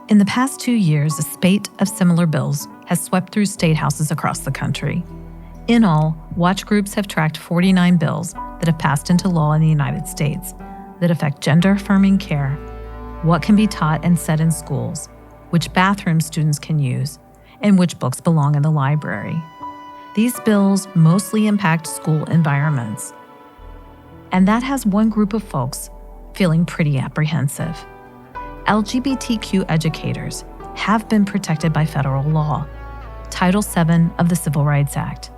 In the past 2 years, a spate of similar bills has swept through state houses across the country. In all, watch groups have tracked 49 bills that have passed into law in the United States that affect gender-affirming care, what can be taught and said in schools, which bathrooms students can use, and which books belong in the library. These bills mostly impact school environments. And that has one group of folks feeling pretty apprehensive. LGBTQ educators have been protected by federal law, Title VII of the Civil Rights Act,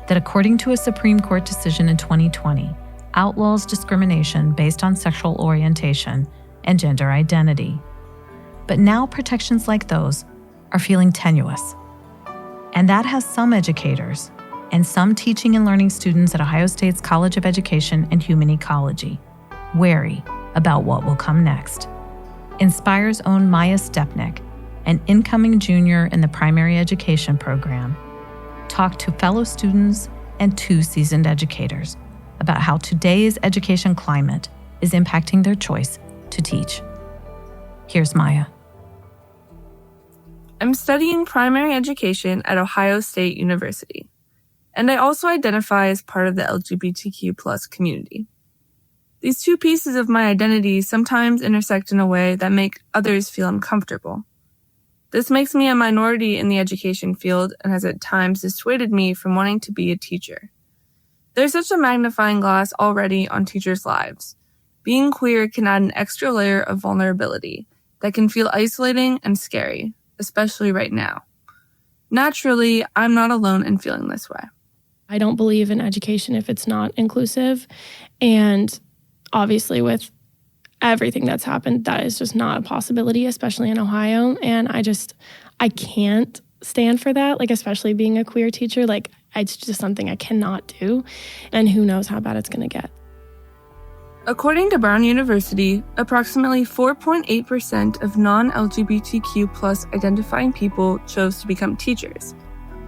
that according to a Supreme Court decision in 2020, outlaws discrimination based on sexual orientation and gender identity. But now protections like those are feeling tenuous. And that has some educators and some teaching and learning students at Ohio State's College of Education and Human Ecology wary about what will come next. Inspire's own Maya Stepnick, an incoming junior in the primary education program, talked to fellow students and 2 seasoned educators about how today's education climate is impacting their choice to teach. Here's Maya. I'm studying primary education at Ohio State University, and I also identify as part of the LGBTQ+ community. These 2 pieces of my identity sometimes intersect in a way that make others feel uncomfortable. This makes me a minority in the education field and has at times dissuaded me from wanting to be a teacher. There's such a magnifying glass already on teachers' lives. Being queer can add an extra layer of vulnerability that can feel isolating and scary, especially right now. Naturally, I'm not alone in feeling this way. I don't believe in education if it's not inclusive, and obviously, with everything that's happened, that is just not a possibility, especially in Ohio. And I can't stand for that, especially being a queer teacher. It's just something I cannot do. And who knows how bad it's going to get. According to Brown University, approximately 4.8% of non-LGBTQ+ identifying people chose to become teachers,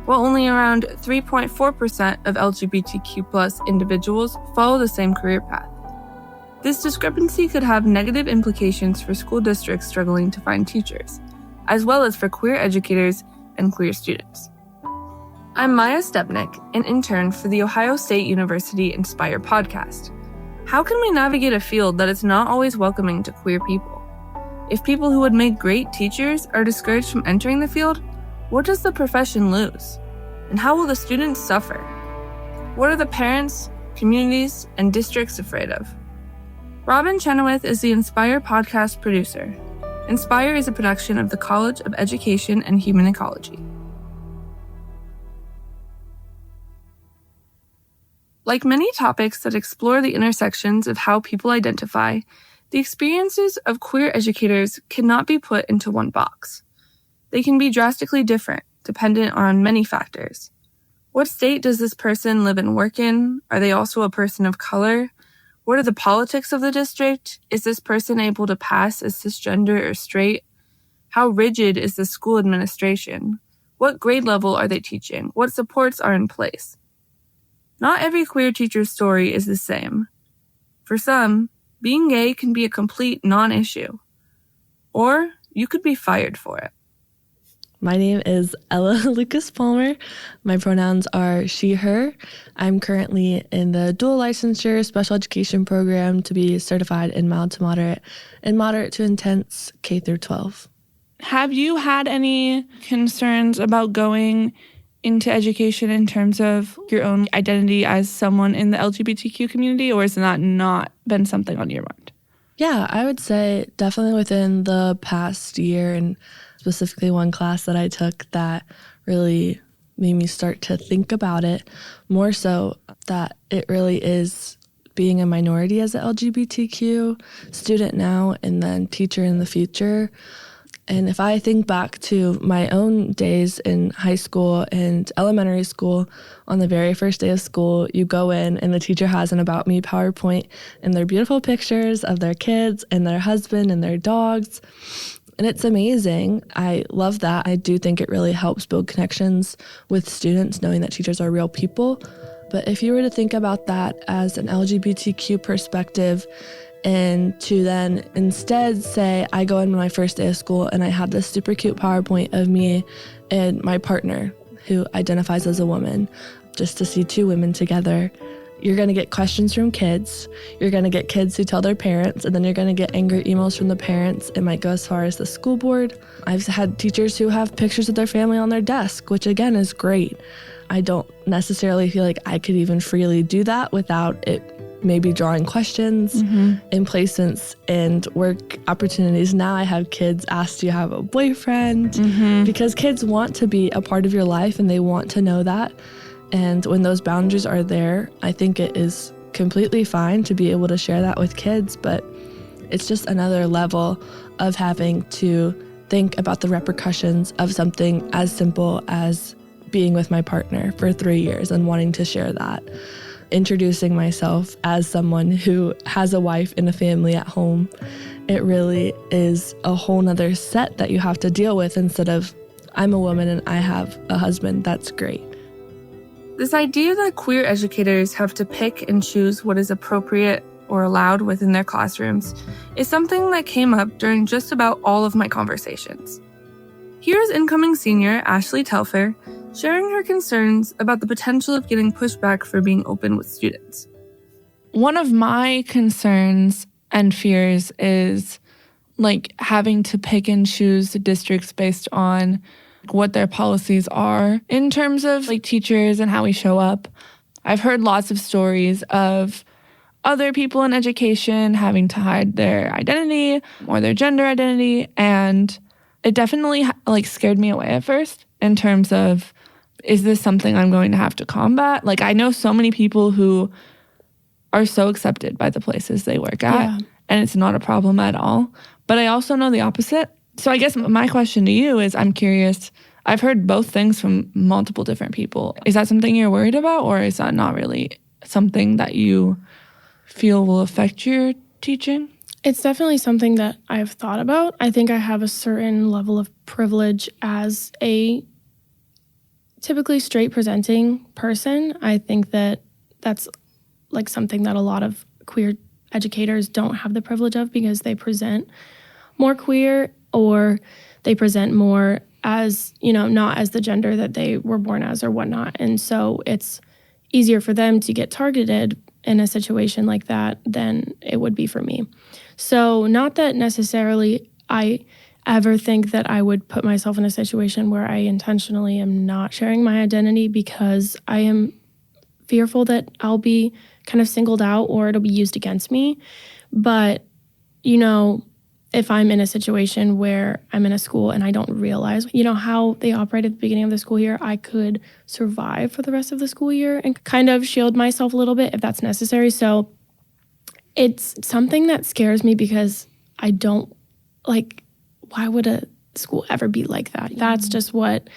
while only around 3.4% of LGBTQ+ individuals follow the same career path. This discrepancy could have negative implications for school districts struggling to find teachers, as well as for queer educators and queer students. I'm Maya Stepnick, an intern for the Ohio State University Inspire podcast. How can we navigate a field that is not always welcoming to queer people? If people who would make great teachers are discouraged from entering the field, what does the profession lose? And how will the students suffer? What are the parents, communities, and districts afraid of? Robin Chenoweth is the Inspire podcast producer. Inspire is a production of the College of Education and Human Ecology. Like many topics that explore the intersections of how people identify, the experiences of queer educators cannot be put into one box. They can be drastically different, dependent on many factors. What state does this person live and work in? Are they also a person of color? What are the politics of the district? Is this person able to pass as cisgender or straight? How rigid is the school administration? What grade level are they teaching? What supports are in place? Not every queer teacher's story is the same. For some, being gay can be a complete non-issue. Or you could be fired for it. My name is Ella Lucas Palmer. My pronouns are she, her. I'm currently in the dual licensure special education program to be certified in mild to moderate and moderate to intense K through 12. Have you had any concerns about going into education in terms of your own identity as someone in the LGBTQ community, or has that not been something on your mind? Yeah, I would say definitely within the past year, and specifically one class that I took that really made me start to think about it more so, that it really is being a minority as an LGBTQ student now and then teacher in the future. And if I think back to my own days in high school and elementary school, on the very first day of school, you go in and the teacher has an About Me PowerPoint and their beautiful pictures of their kids and their husband and their dogs. And it's amazing. I love that. I do think it really helps build connections with students, knowing that teachers are real people. But if you were to think about that as an LGBTQ perspective, and to then instead say, I go in my first day of school and I have this super cute PowerPoint of me and my partner who identifies as a woman, just to see two women together. You're going to get questions from kids. You're going to get kids who tell their parents, and then you're going to get angry emails from the parents. It might go as far as the school board. I've had teachers who have pictures of their family on their desk, which again is great. I don't necessarily feel like I could even freely do that without it maybe drawing questions in placements and work opportunities. Now I have kids ask, do you have a boyfriend? Because kids want to be a part of your life and they want to know that. And when those boundaries are there, I think it is completely fine to be able to share that with kids, but it's just another level of having to think about the repercussions of something as simple as being with my partner for 3 years and wanting to share that. Introducing myself as someone who has a wife and a family at home, it really is a whole nother set that you have to deal with instead of, I'm a woman and I have a husband. That's great. This idea that queer educators have to pick and choose what is appropriate or allowed within their classrooms is something that came up during just about all of my conversations. Here's incoming senior Ashley Telfer sharing her concerns about the potential of getting pushback for being open with students. One of my concerns and fears is having to pick and choose the districts based on what their policies are in terms of teachers and how we show up. I've heard lots of stories of other people in education having to hide their identity or their gender identity, and it definitely scared me away at first in terms of, is this something I'm going to have to combat? I know so many people who are so accepted by the places they work at, and it's not a problem at all. But I also know the opposite. So I guess my question to you is, I'm curious, I've heard both things from multiple different people. Is that something you're worried about, or is that not really something that you feel will affect your teaching? It's definitely something that I've thought about. I think I have a certain level of privilege as a typically straight presenting person. I think that that's something that a lot of queer educators don't have the privilege of because they present more queer, or they present more as, not as the gender that they were born as or whatnot. And so it's easier for them to get targeted in a situation like that than it would be for me. So not that necessarily I ever think that I would put myself in a situation where I intentionally am not sharing my identity because I am fearful that I'll be kind of singled out or it'll be used against me. But, if I'm in a situation where I'm in a school and I don't realize, how they operate at the beginning of the school year, I could survive for the rest of the school year and kind of shield myself a little bit if that's necessary. So it's something that scares me because I don't, why would a school ever be like that? That's just what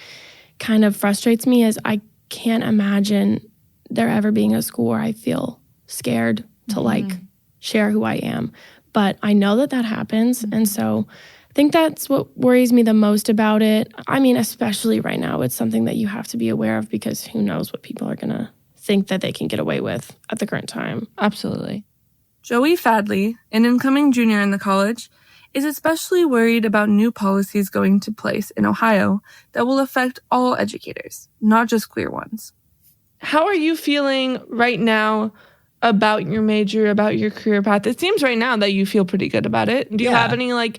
kind of frustrates me, is I can't imagine there ever being a school where I feel scared to share who I am. But I know that happens. And so I think that's what worries me the most about it. I mean, especially right now, it's something that you have to be aware of because who knows what people are going to think that they can get away with at the current time. Absolutely. Joey Fadley, an incoming junior in the college, is especially worried about new policies going into place in Ohio that will affect all educators, not just queer ones. How are you feeling right now about your major, about your career path? It seems right now that you feel pretty good about it. Do you have any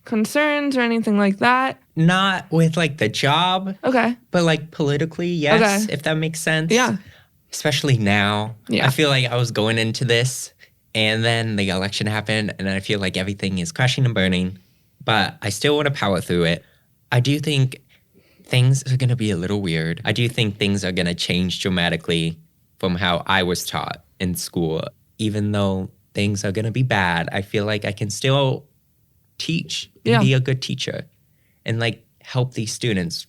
concerns or anything like that? Not with the job. Okay. But politically, yes, if that makes sense. Yeah. Especially now. Yeah. I feel like I was going into this and then the election happened and I feel like everything is crashing and burning, but I still want to power through it. I do think things are going to be a little weird. I do think things are going to change dramatically from how I was taught in school. Even though things are going to be bad, I feel like I can still teach and be a good teacher and help these students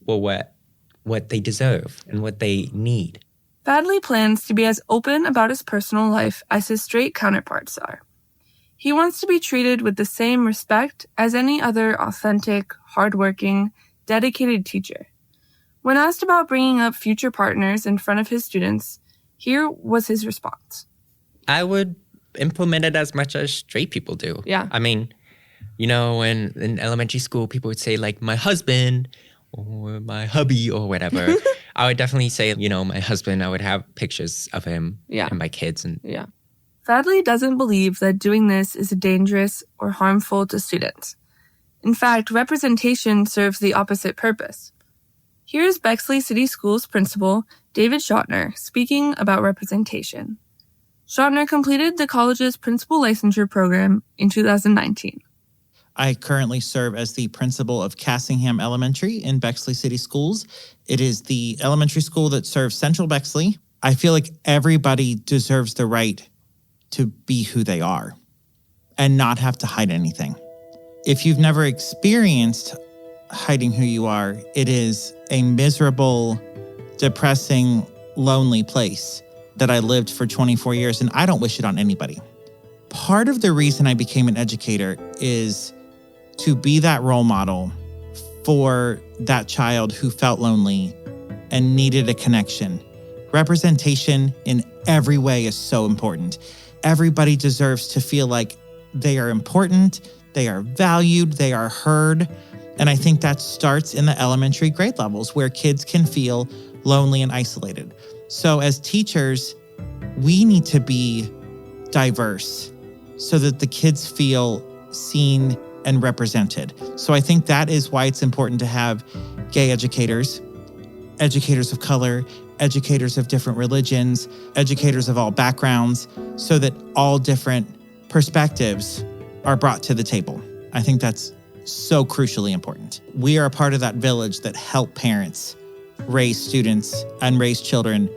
for what they deserve and what they need. Fadley plans to be as open about his personal life as his straight counterparts are. He wants to be treated with the same respect as any other authentic, hardworking, dedicated teacher. When asked about bringing up future partners in front of his students, here was his response. I would implement it as much as straight people do. Yeah. I mean, you know, in elementary school, people would say like my husband or my hubby or whatever. I would definitely say, you know, my husband, I would have pictures of him and my kids. And Yeah. Fadley doesn't believe that doing this is dangerous or harmful to students. In fact, representation serves the opposite purpose. Here's Bexley City Schools principal, David Schottner, speaking about representation. Schottner completed the college's principal licensure program in 2019. I currently serve as the principal of Cassingham Elementary in Bexley City Schools. It is the elementary school that serves Central Bexley. I feel like everybody deserves the right to be who they are and not have to hide anything. If you've never experienced hiding who you are, it is a miserable, depressing, lonely place that I lived for 24 years, and I don't wish it on anybody. Part of the reason I became an educator is to be that role model for that child who felt lonely and needed a connection. Representation in every way is so important. Everybody deserves to feel like they are important, they are valued, they are heard. And I think that starts in the elementary grade levels where kids can feel lonely and isolated. So as teachers, we need to be diverse so that the kids feel seen and represented. So I think that is why it's important to have gay educators, educators of color, educators of different religions, educators of all backgrounds, so that all different perspectives are brought to the table. I think that's so crucially important. We are a part of that village that help parents raise students and raise children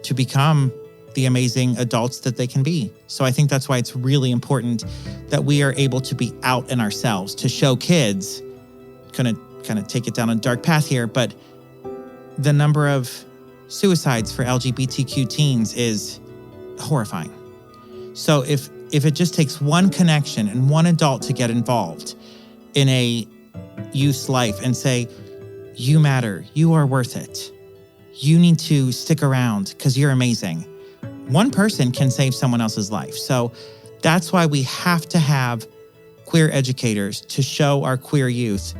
to become the amazing adults that they can be. So I think that's why it's really important that we are able to be out in ourselves, to show kids, gonna kind of take it down a dark path here, but the number of suicides for LGBTQ teens is horrifying. So if it just takes one connection and one adult to get involved in a youth's life and say, you matter, you are worth it, you need to stick around because you're amazing, one person can save someone else's life. So that's why we have to have queer educators to show our queer youth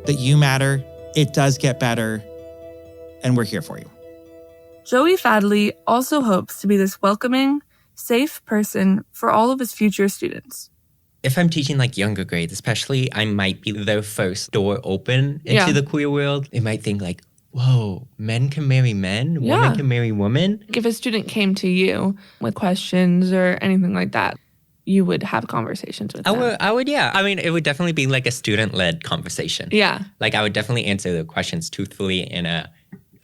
that you matter, it does get better, and we're here for you. Joey Fadley also hopes to be this welcoming, safe person for all of his future students. if I'm teaching like younger grades, especially, I might be the first door open into the queer world. They might think like, whoa, men can marry men, women can marry women. If a student came to you with questions or anything like that, you would have conversations with them. I would, yeah. I mean, it would definitely be like a student-led conversation. Yeah. Like I would definitely answer the questions truthfully in a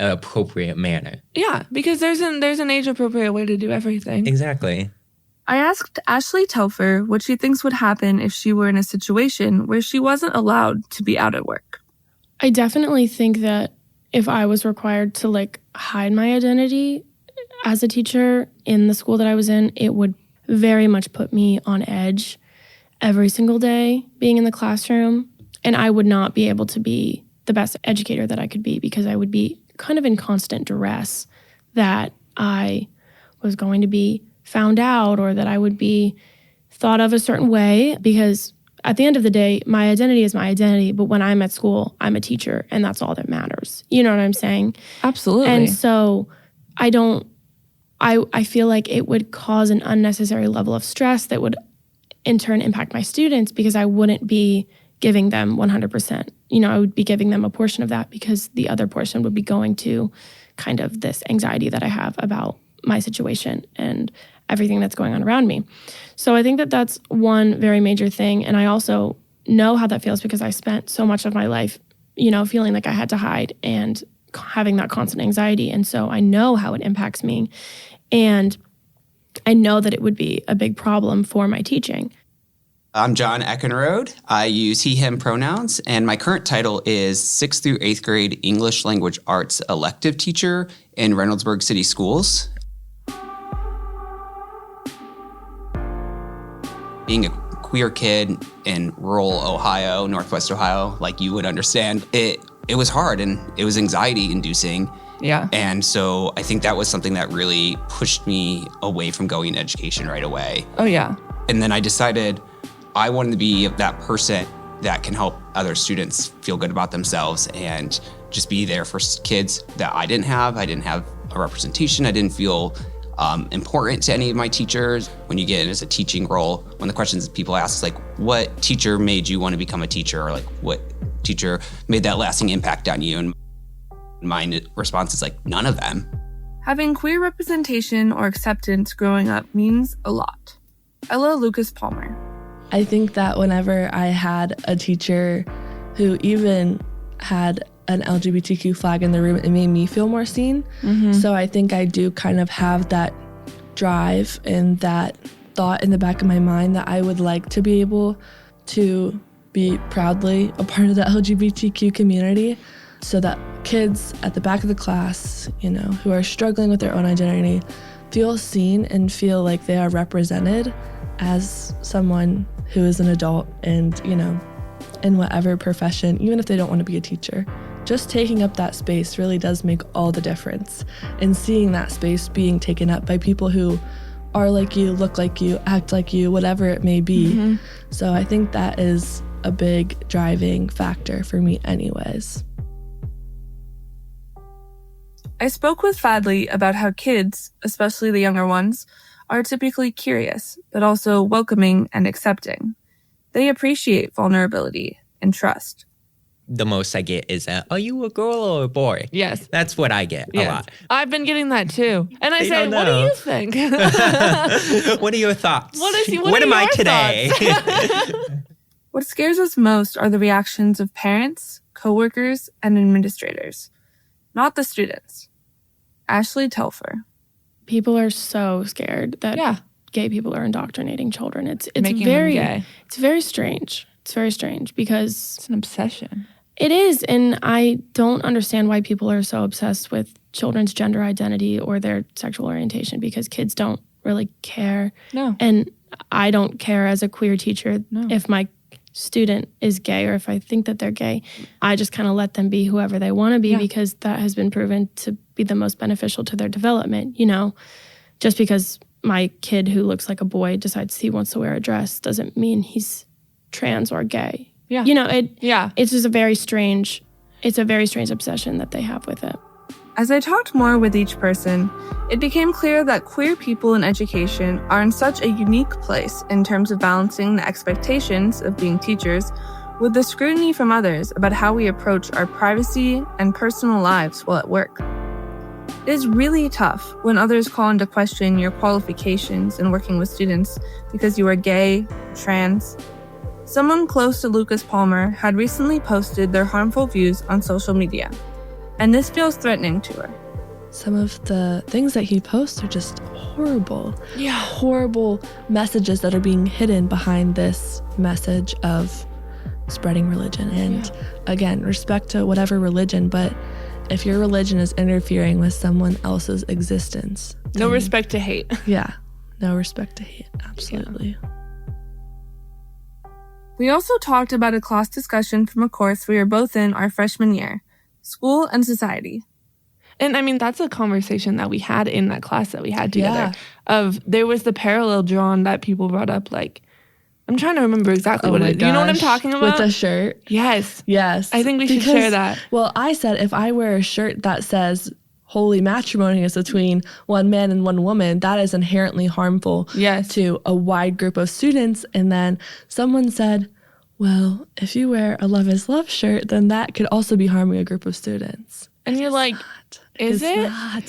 appropriate manner. Yeah, because there's an age-appropriate way to do everything. Exactly. I asked Ashley Telfer what she thinks would happen if she were in a situation where she wasn't allowed to be out at work. I definitely think that if I was required to hide my identity as a teacher in the school that I was in, it would very much put me on edge every single day being in the classroom. And I would not be able to be the best educator that I could be because I would be kind of in constant duress that I was going to be found out or that I would be thought of a certain way, because at the end of the day, my identity is my identity. But when I'm at school, I'm a teacher, and that's all that matters. You know what I'm saying? Absolutely. And so I feel like it would cause an unnecessary level of stress that would in turn impact my students because I wouldn't be giving them 100%. I would be giving them a portion of that because the other portion would be going to kind of this anxiety that I have about my situation and everything that's going on around me. So I think that that's one very major thing. And I also know how that feels because I spent so much of my life, feeling like I had to hide and having that constant anxiety. And so I know how it impacts me. And I know that it would be a big problem for my teaching. I'm John Eckenrode. I use he, him pronouns, and my current title is 6th through 8th grade English Language Arts elective teacher in Reynoldsburg City Schools. Being a queer kid in rural Ohio, Northwest Ohio, like you would understand, it was hard and it was anxiety inducing. Yeah. And so I think that was something that really pushed me away from going into education right away. Oh, yeah. And then I decided I wanted to be that person that can help other students feel good about themselves and just be there for kids that I didn't have. I didn't have a representation. I didn't feel important to any of my teachers. When you get in as a teaching role, one of the questions people ask is like, what teacher made you want to become a teacher? Or like, what teacher made that lasting impact on you? And my response is like, none of them. Having queer representation or acceptance growing up means a lot. Ella Lucas Palmer. I think that whenever I had a teacher who even had an LGBTQ flag in the room, it made me feel more seen. So I think I do kind of have that drive and that thought in the back of my mind that I would like to be able to be proudly a part of the LGBTQ community, so that kids at the back of the class, you know, who are struggling with their own identity, feel seen and feel like they are represented as someone who is an adult and, you know, in whatever profession, even if they don't want to be a teacher. Just taking up that space really does make all the difference. And seeing that space being taken up by people who are like you, look like you, act like you, whatever it may be. So I think that is a big driving factor for me anyways. I spoke with Fadley about how kids, especially the younger ones, are typically curious, but also welcoming and accepting. They appreciate vulnerability and trust. The most I get is, are you a girl or a boy? Yes. That's what I get a lot. I've been getting that too. And I They say, don't what do know. you think? What are your thoughts? What am are I your today? What scares us most are the reactions of parents, coworkers, and administrators, not the students. Ashley Telfer. People are so scared that Yeah. gay people are indoctrinating children. It's Making very them gay. It's very strange. It's very strange because It's an obsession. it is, and I don't understand why people are so obsessed with children's gender identity or their sexual orientation, because kids don't really care. No. And I don't care as a queer teacher No. if my student is gay or if I think that they're gay. I just kind of let them be whoever they want to be because that has been proven to be the most beneficial to their development. You know, just because my kid who looks like a boy decides he wants to wear a dress doesn't mean he's trans or gay. Yeah. You know, it's just a very strange obsession that they have with it. As I talked more with each person, it became clear that queer people in education are in such a unique place in terms of balancing the expectations of being teachers with the scrutiny from others about how we approach our privacy and personal lives while at work. It is really tough when others call into question your qualifications in working with students because you are gay, trans. Someone close to Lucas Palmer had recently posted their harmful views on social media, and this feels threatening to her. Some of the things that he posts are just horrible. Yeah. Horrible messages that are being hidden behind this message of spreading religion. And again, respect to whatever religion, but if your religion is interfering with someone else's existence. No then, respect to hate. Yeah. No respect to hate. Absolutely. We also talked about a class discussion from a course we were both in our freshman year, School and Society. And I mean, that's a conversation that we had in that class that we had together. Of there was the parallel drawn that people brought up, like, I'm trying to remember exactly what it is. You know what I'm talking about? With the shirt. Yes. Yes. I think we should share that. Well, I said if I wear a shirt that says holy matrimony is between one man and one woman, that is inherently harmful to a wide group of students. And then someone said, well, if you wear a Love is Love shirt, then that could also be harming a group of students. And you're like, is it? Not.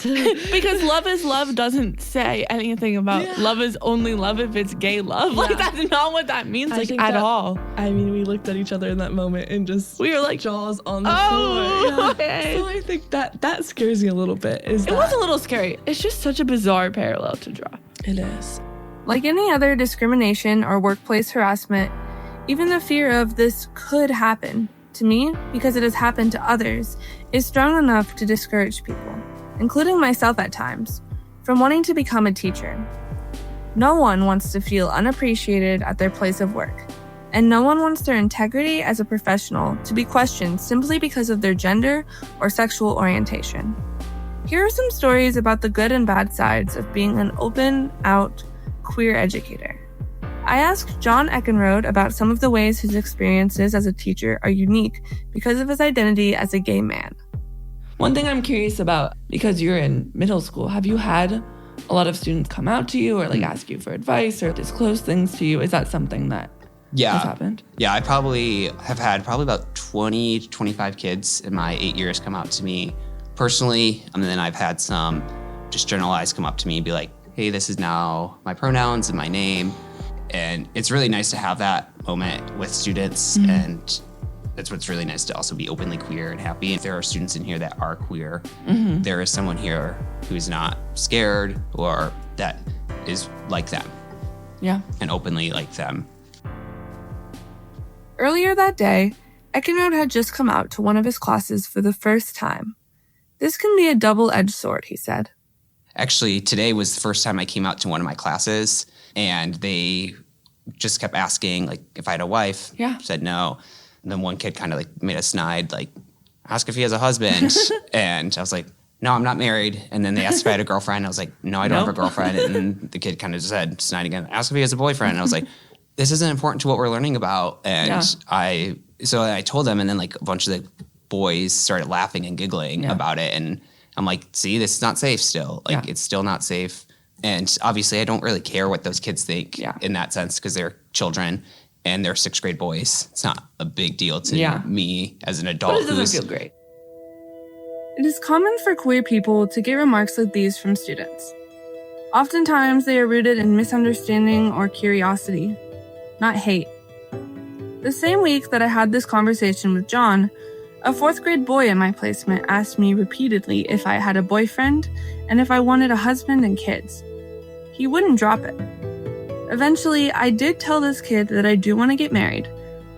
Because Love is Love doesn't say anything about love is only love if it's gay love. Like, that's not what that means, like, at all. I mean, we looked at each other in that moment and just we were like, jaws on the floor. Yeah. Okay. So I think that scares me a little bit. It was a little scary. It's just such a bizarre parallel to draw. It is. Like any other discrimination or workplace harassment, even the fear of this could happen to me, because it has happened to others, is strong enough to discourage people, including myself at times, from wanting to become a teacher. No one wants to feel unappreciated at their place of work, and no one wants their integrity as a professional to be questioned simply because of their gender or sexual orientation. Here are some stories about the good and bad sides of being an open, out, queer educator. I asked John Eckenrode about some of the ways his experiences as a teacher are unique because of his identity as a gay man. One thing I'm curious about, because you're in middle school, have you had a lot of students come out to you or ask you for advice or disclose things to you? Is that something that has happened? Yeah, I probably have had about 20 to 25 kids in my 8 years come out to me personally. And then I've had some just generalized come up to me and be like, hey, this is now my pronouns and my name. And it's really nice to have that moment with students. Mm-hmm. And that's what's really nice, to also be openly queer and happy. If there are students in here that are queer, mm-hmm. there is someone here who's not scared or that is like them. Yeah. And openly like them. Earlier that day, Eckenrode had just come out to one of his classes for the first time. This can be a double-edged sword, he said. Actually, today was the first time I came out to one of my classes, and they just kept asking, if I had a wife. Yeah. Said no. And then one kid kind of made a snide, ask if he has a husband. And I was like, no, I'm not married. And then they asked if I had a girlfriend. I was like, no, I don't have a girlfriend. And then the kid kind of said, snide again, ask if he has a boyfriend. And I was like, this isn't important to what we're learning about. And I told them, and then a bunch of the boys started laughing and giggling about it. And I'm like, see, this is not safe still. It's still not safe. And obviously I don't really care what those kids think in that sense, because they're children and they're 6th grade boys. It's not a big deal to me as an adult. But it doesn't feel great. It is common for queer people to get remarks like these from students. Oftentimes they are rooted in misunderstanding or curiosity, not hate. The same week that I had this conversation with John, a 4th grade boy in my placement asked me repeatedly if I had a boyfriend and if I wanted a husband and kids. He wouldn't drop it. Eventually, I did tell this kid that I do want to get married,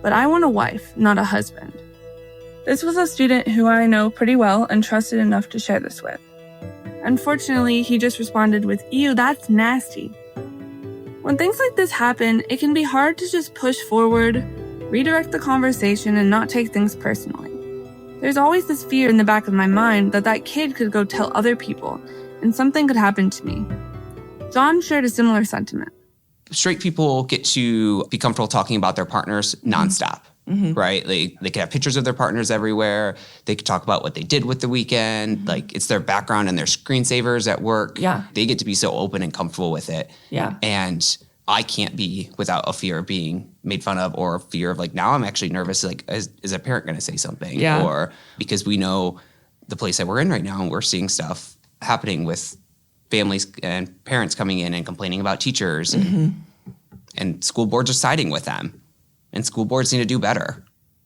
but I want a wife, not a husband. This was a student who I know pretty well and trusted enough to share this with. Unfortunately, he just responded with, ew, that's nasty. When things like this happen, it can be hard to just push forward, redirect the conversation, and not take things personally. There's always this fear in the back of my mind that kid could go tell other people and something could happen to me. John shared a similar sentiment. Straight people get to be comfortable talking about their partners nonstop, mm-hmm. right? They could have pictures of their partners everywhere. They could talk about what they did with the weekend. Mm-hmm. It's their background and their screensavers at work. Yeah. They get to be so open and comfortable with it. Yeah. And I can't be without a fear of being made fun of, or a fear of now I'm actually nervous, is a parent going to say something? Yeah. Or because we know the place that we're in right now and we're seeing stuff happening with families and parents coming in and complaining about teachers, mm-hmm. and school boards are siding with them, and school boards need to do better.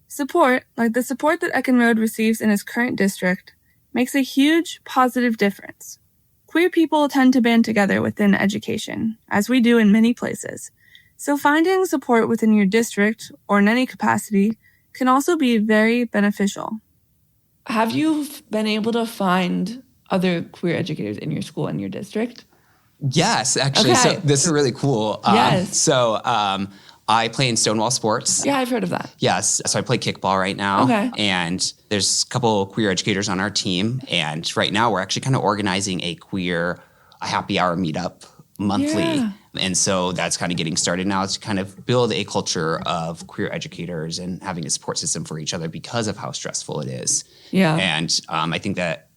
Support, like the support that Eckenrode receives in his current district, makes a huge positive difference. Queer people tend to band together within education, as we do in many places. So finding support within your district, or in any capacity, can also be very beneficial. Have you been able to find other queer educators in your school and your district? Yes, actually. Okay. So this is really cool. Yes. I play in Stonewall Sports. Yeah, I've heard of that. Yes. So I play kickball right now. Okay. And there's a couple queer educators on our team. And right now we're actually kind of organizing a happy hour meetup monthly. Yeah. And so that's kind of getting started now, to kind of build a culture of queer educators and having a support system for each other because of how stressful it is. Yeah. And I think that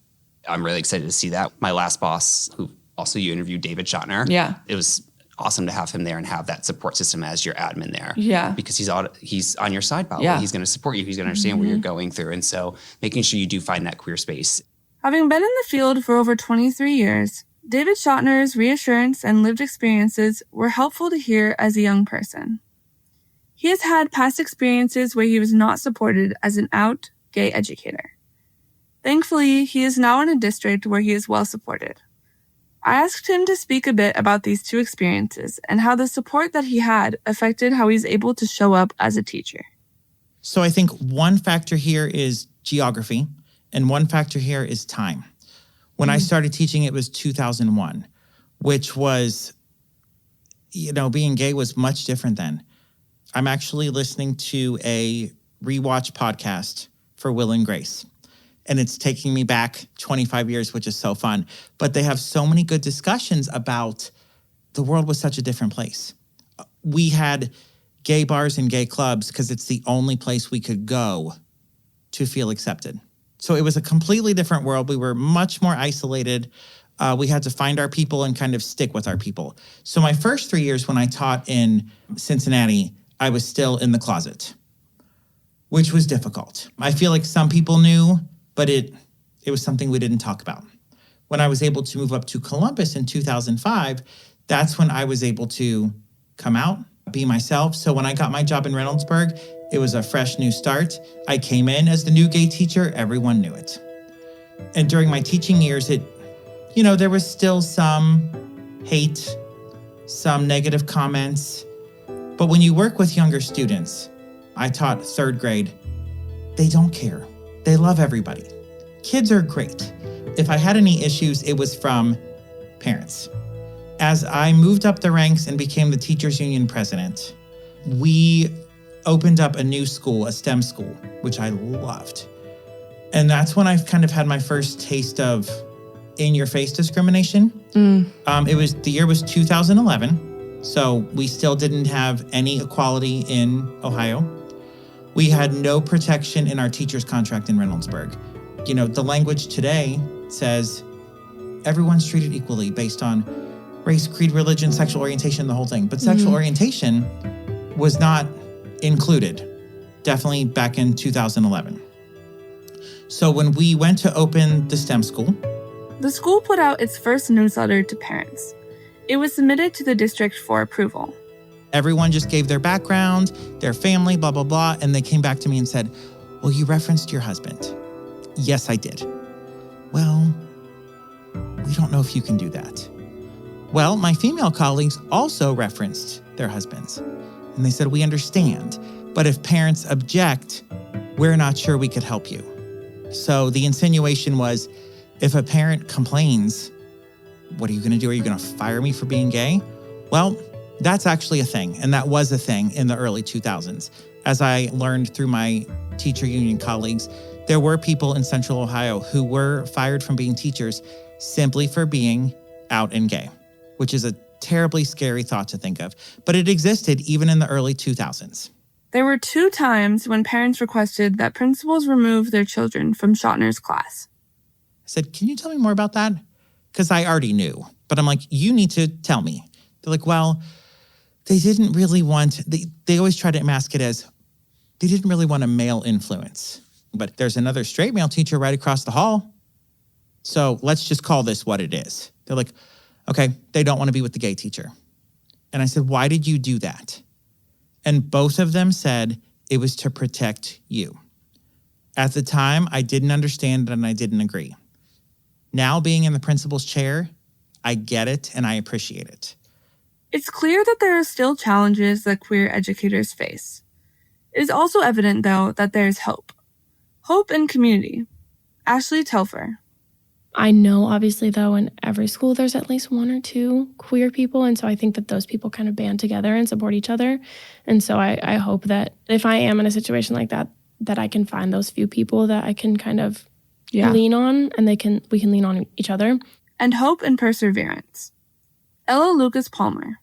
I'm really excited to see that. My last boss, who also you interviewed, David Schottner. Yeah. It was awesome to have him there and have that support system as your admin there. Yeah. Because he's on your side, probably. Yeah. He's going to support you. He's going to understand what you're going through. And so making sure you do find that queer space. Having been in the field for over 23 years, David Schottner's reassurance and lived experiences were helpful to hear as a young person. He has had past experiences where he was not supported as an out gay educator. Thankfully, he is now in a district where he is well supported. I asked him to speak a bit about these two experiences and how the support that he had affected how he's able to show up as a teacher. So I think one factor here is geography, and one factor here is time. When I started teaching, it was 2001, which was, being gay was much different then. I'm actually listening to a rewatch podcast for Will and Grace. and it's taking me back 25 years, which is so fun. But they have so many good discussions about the world was such a different place. We had gay bars and gay clubs because it's the only place we could go to feel accepted. So it was a completely different world. We were much more isolated. We had to find our people and kind of stick with our people. So my first 3 years when I taught in Cincinnati, I was still in the closet, which was difficult. I feel like some people knew, but it was something we didn't talk about. When I was able to move up to Columbus in 2005, that's when I was able to come out, be myself. So when I got my job in Reynoldsburg, it was a fresh new start. I came in as the new gay teacher. Everyone knew it. And during my teaching years, there was still some hate, some negative comments. But when you work with younger students, I taught 3rd grade, they don't care. They love everybody. Kids are great. If I had any issues, it was from parents. As I moved up the ranks and became the teachers union president, we opened up a new school, a STEM school, which I loved. And that's when I kind of had my first taste of in-your-face discrimination. The year was 2011, so we still didn't have any equality in Ohio. We had no protection in our teacher's contract in Reynoldsburg. The language today says everyone's treated equally based on race, creed, religion, sexual orientation, the whole thing. But sexual orientation was not included, definitely back in 2011. So when we went to open the STEM school, the school put out its first newsletter to parents. It was submitted to the district for approval. Everyone just gave their background, their family, blah, blah, blah. And they came back to me and said, well, you referenced your husband. Yes, I did. Well, we don't know if you can do that. Well, my female colleagues also referenced their husbands. And they said, we understand, but if parents object, we're not sure we could help you. So the insinuation was, if a parent complains, what are you going to do? Are you going to fire me for being gay? Well, that's actually a thing. And that was a thing in the early 2000s. As I learned through my teacher union colleagues, there were people in Central Ohio who were fired from being teachers simply for being out and gay, which is a terribly scary thought to think of. But it existed even in the early 2000s. There were 2 times when parents requested that principals remove their children from Schottner's class. I said, can you tell me more about that? Because I already knew. But I'm like, you need to tell me. They're like, well, they didn't really want, they always try to mask it as, they didn't really want a male influence. But there's another straight male teacher right across the hall. So let's just call this what it is. They're like, okay, they don't want to be with the gay teacher. And I said, why did you do that? And both of them said it was to protect you. At the time, I didn't understand it and I didn't agree. Now being in the principal's chair, I get it and I appreciate it. It's clear that there are still challenges that queer educators face. It is also evident, though, that there is hope. Hope in community. Ashley Telfer. I know, obviously, though, in every school, there's at least 1 or 2 queer people. And so I think that those people kind of band together and support each other. And so I hope that if I am in a situation like that, that I can find those few people that I can kind of lean on and we can lean on each other. And hope and perseverance. Ella Lucas Palmer.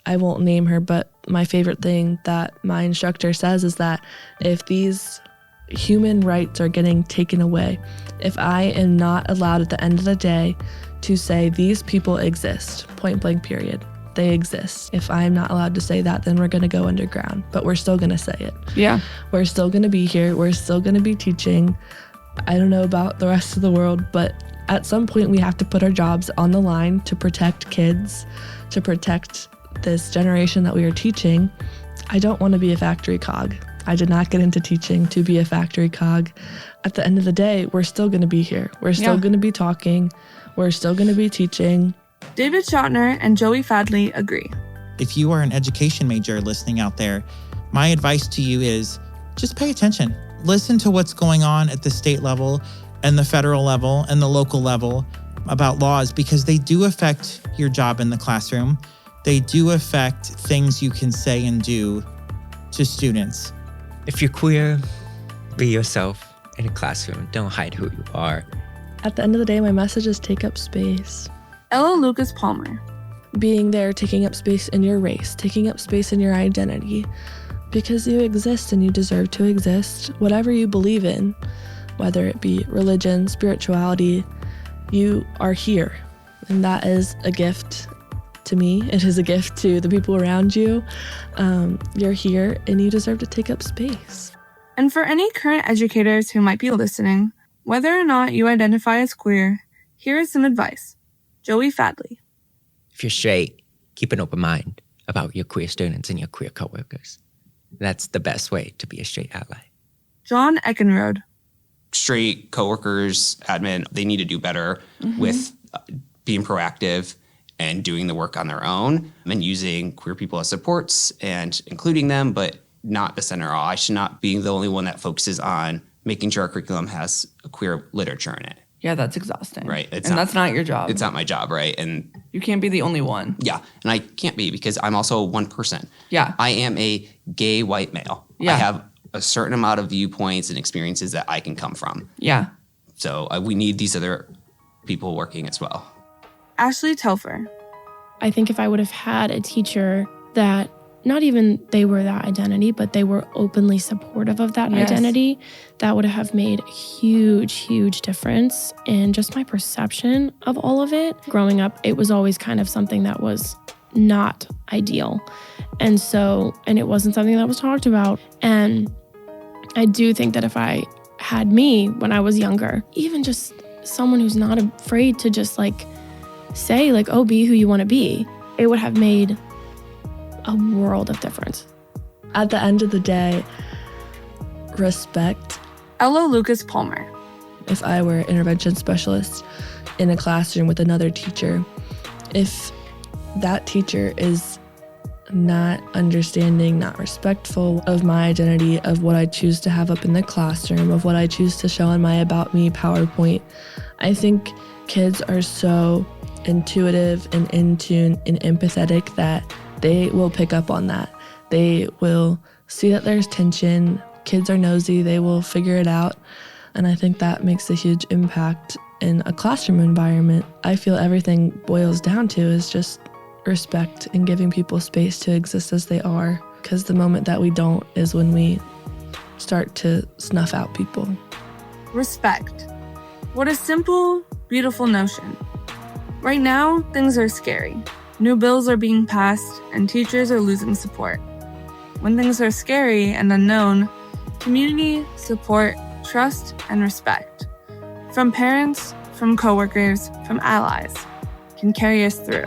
I won't name her, but my favorite thing that my instructor says is that if these human rights are getting taken away, if I am not allowed at the end of the day to say these people exist, point blank period, they exist. If I'm not allowed to say that, then we're going to go underground, but we're still going to say it. Yeah. We're still going to be here. We're still going to be teaching. I don't know about the rest of the world, but at some point we have to put our jobs on the line to protect kids, to protect this generation that we are teaching. I don't want to be a factory cog. I did not get into teaching to be a factory cog. At the end of the day, we're still going to be here. We're still going to be talking. We're still going to be teaching. David Schottner and Joey Fadley agree. If you are an education major listening out there, my advice to you is just pay attention. Listen to what's going on at the state level and the federal level and the local level about laws, because they do affect your job in the classroom. They do affect things you can say and do to students. If you're queer, be yourself. in a classroom. Don't hide who you are. At the end of the day, my message is take up space. Ella Lucas Palmer. Being there, taking up space in your race, taking up space in your identity, because you exist and you deserve to exist. Whatever you believe in, whether it be religion, spirituality, you are here. And that is a gift to me. It is a gift to the people around you. You're here and you deserve to take up space. And for any current educators who might be listening, whether or not you identify as queer, here is some advice. Joey Fadley. If you're straight, keep an open mind about your queer students and your queer coworkers. That's the best way to be a straight ally. John Eckenrode. Straight coworkers, admin, they need to do better with being proactive and doing the work on their own and using queer people as supports and including them, but not the center all. I should not be the only one that focuses on making sure our curriculum has a queer literature in it. Yeah, that's exhausting. Right. That's not your job. It's not my job, right? And you can't be the only one. yeah, and I can't be because I'm also one person. Yeah. I am a gay white male. Yeah. I have a certain amount of viewpoints and experiences that I can come from. Yeah. So we need these other people working as well. Ashley Telfer. I think if I would have had a teacher that not even they were that identity, but they were openly supportive of that identity, that would have made a huge, huge difference in just my perception of all of it. Growing up, it was always kind of something that was not ideal. And it wasn't something that was talked about. And I do think that if I had me when I was younger, even just someone who's not afraid to just say oh, be who you want to be, it would have made a world of difference. At the end of the day, respect. Ella Lucas Palmer. If I were an intervention specialist in a classroom with another teacher, if that teacher is not understanding, not respectful of my identity, of what I choose to have up in the classroom, of what I choose to show in my About Me PowerPoint, I think kids are so intuitive and in tune and empathetic that they will pick up on that. They will see that there's tension. Kids are nosy. They will figure it out. And I think that makes a huge impact in a classroom environment. I feel everything boils down to is just respect and giving people space to exist as they are. Because the moment that we don't is when we start to snuff out people. Respect. What a simple, beautiful notion. Right now, things are scary. New bills are being passed, and teachers are losing support. When things are scary and unknown, community, support, trust, and respect from parents, from coworkers, from allies can carry us through.